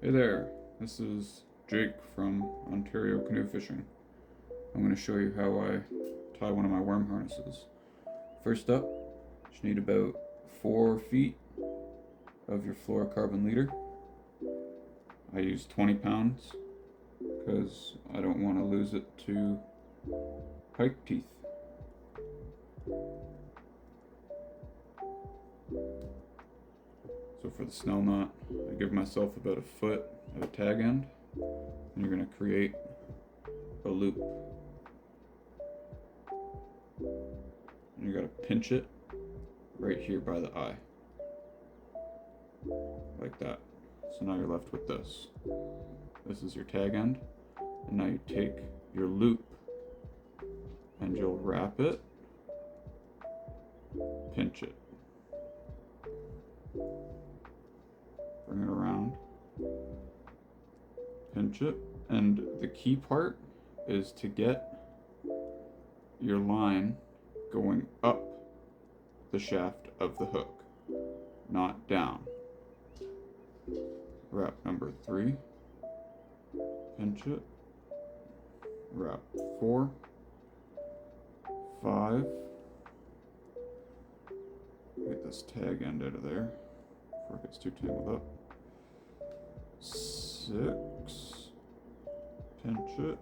Hey there, this is Jake from Ontario Canoe Fishing. I'm going to show you how I tie one of my worm harnesses. First up, you need about 4 feet of your fluorocarbon leader. I use 20 pounds because I don't want to lose it to pike teeth. So for the snell knot, I give myself about a foot at a tag end, and you're going to create a loop. And you got to pinch it right here by the eye, like that. So now you're left with this. This is your tag end, and now you take your loop and you'll wrap it, pinch it, bring it around, pinch it, and the key part is to get your line going up the shaft of the hook, not down. Wrap number 3, pinch it, wrap 4, 5, get this tag end out of there before it gets too tangled up, 6, pinch it,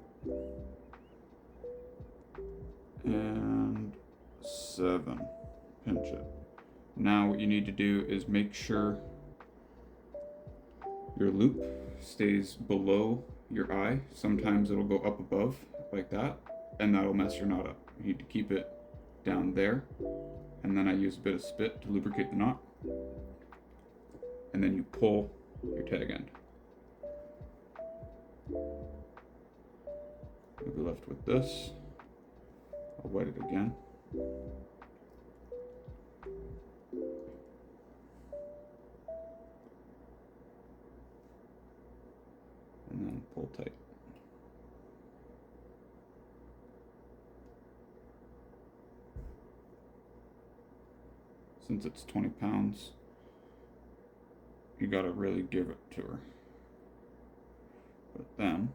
and 7, pinch it. Now what you need to do is make sure your loop stays below your eye. Sometimes it'll go up above like that, and that'll mess your knot up. You need to keep it down there, and then I use a bit of spit to lubricate the knot, and then you pull your tag end. You'll be left with this. I'll wet it again. And then pull tight. Since it's 20 pounds, you gotta really give it to her. But then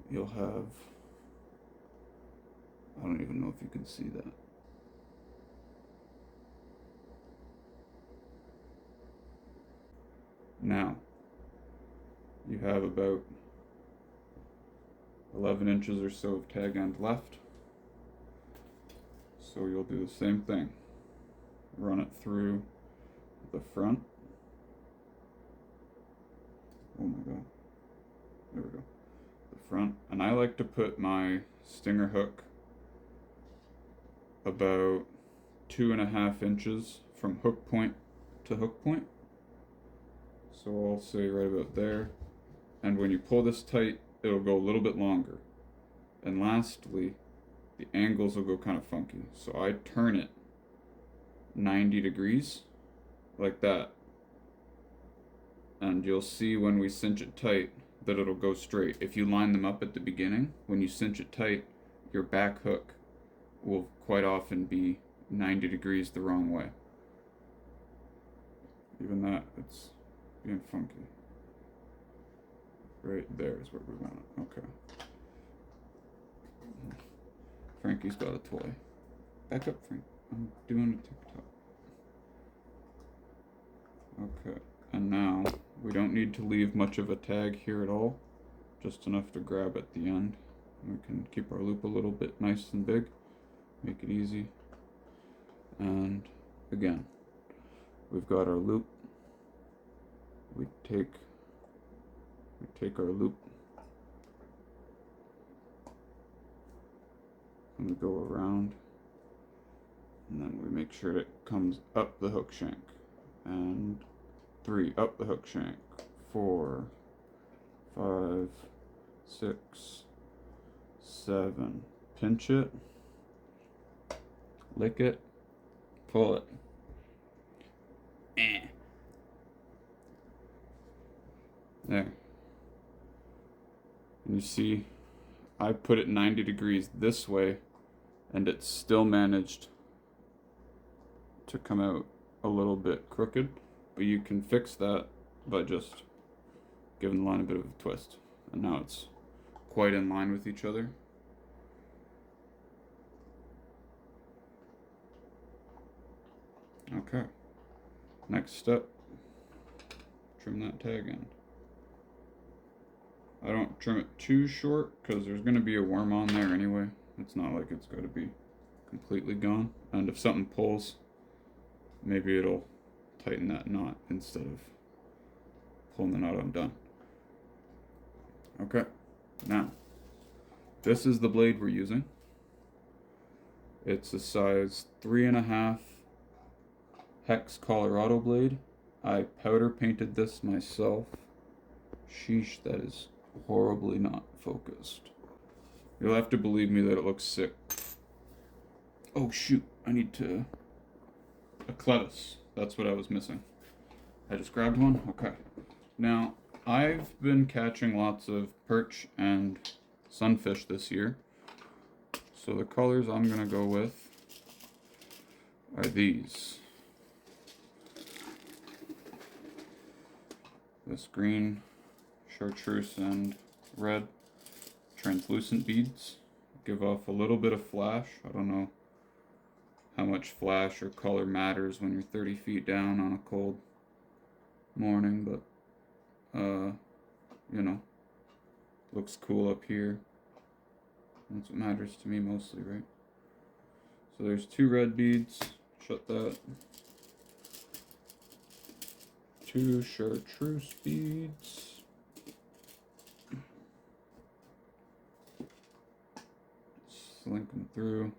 you'll have, I don't even know if you can see that. Now, you have about 11 inches or so of tag end left. So you'll do the same thing. Run it through the front. Oh my god. There we go. The front. And I like to put my stinger hook about 2.5 inches from hook point to hook point. So I'll say right about there. And when you pull this tight, it'll go a little bit longer. And lastly, the angles will go kind of funky. So I turn it 90 degrees, like that. And you'll see when we cinch it tight that it'll go straight. If you line them up at the beginning, when you cinch it tight, your back hook will quite often be 90 degrees the wrong way. Even that, it's being funky. Right there is where we want it. Okay. Frankie's got a toy. Back up, Frank. I'm doing a TikTok. Okay. And now, we don't need to leave much of a tag here at all. Just enough to grab at the end. We can keep our loop a little bit nice and big. Make it easy. And again, we've got our loop. We take our loop and we go around, and then we make sure it comes up the hook shank, and 3 up the hook shank, 4, 5, 6, 7, pinch it, lick it, pull it. There. And you see, I put it 90 degrees this way, and it still managed to come out a little bit crooked, But you can fix that by just giving the line a bit of a twist. And now it's quite in line with each other. Okay. Next step, trim that tag end. I don't trim it too short because there's going to be a worm on there anyway. It's not like it's got to be completely gone. And if something pulls, maybe it'll tighten that knot instead of pulling the knot undone. Okay, now this is the blade we're using. It's a size 3.5 hex Colorado blade. I powder painted this myself. Sheesh, that is horribly not focused. You'll have to believe me that it looks sick. Oh shoot, I need to... a clevis. That's what I was missing. I just grabbed one? Okay. Now, I've been catching lots of perch and sunfish this year. So the colors I'm gonna go with are these. This green, chartreuse, and red translucent beads give off a little bit of flash. I don't know how much flash or color matters when you're 30 feet down on a cold morning, but you know, looks cool up here. That's what matters to me mostly, right? So there's 2 red beads. Shut that. 2 chartreuse beads. Slink them through.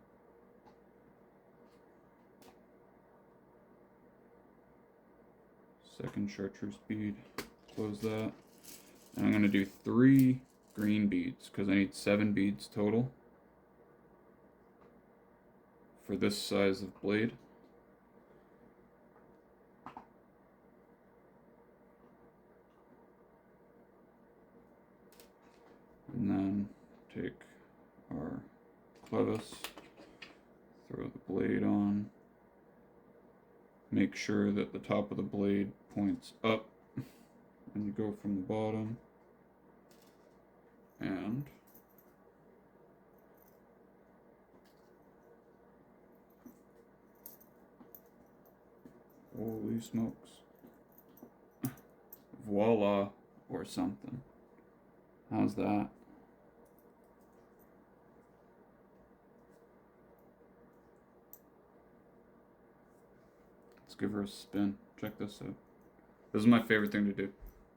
Second chartreuse bead. Close that. And I'm going to do 3 green beads because I need 7 beads total for this size of blade. And then take our clevis, throw the blade on, make sure that the top of the blade points up, and you go from the bottom, and holy smokes, voila, or something. How's that? Let's give her a spin. Check this out. This is my favorite thing to do.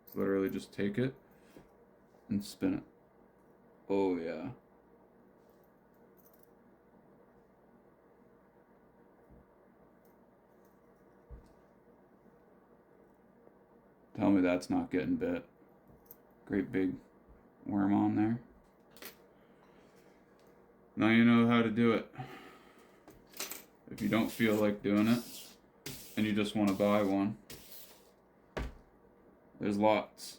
It's literally just take it and spin it. Oh yeah. Tell me that's not getting bit. Great big worm on there. Now you know how to do it. If you don't feel like doing it and you just want to buy one, there's lots.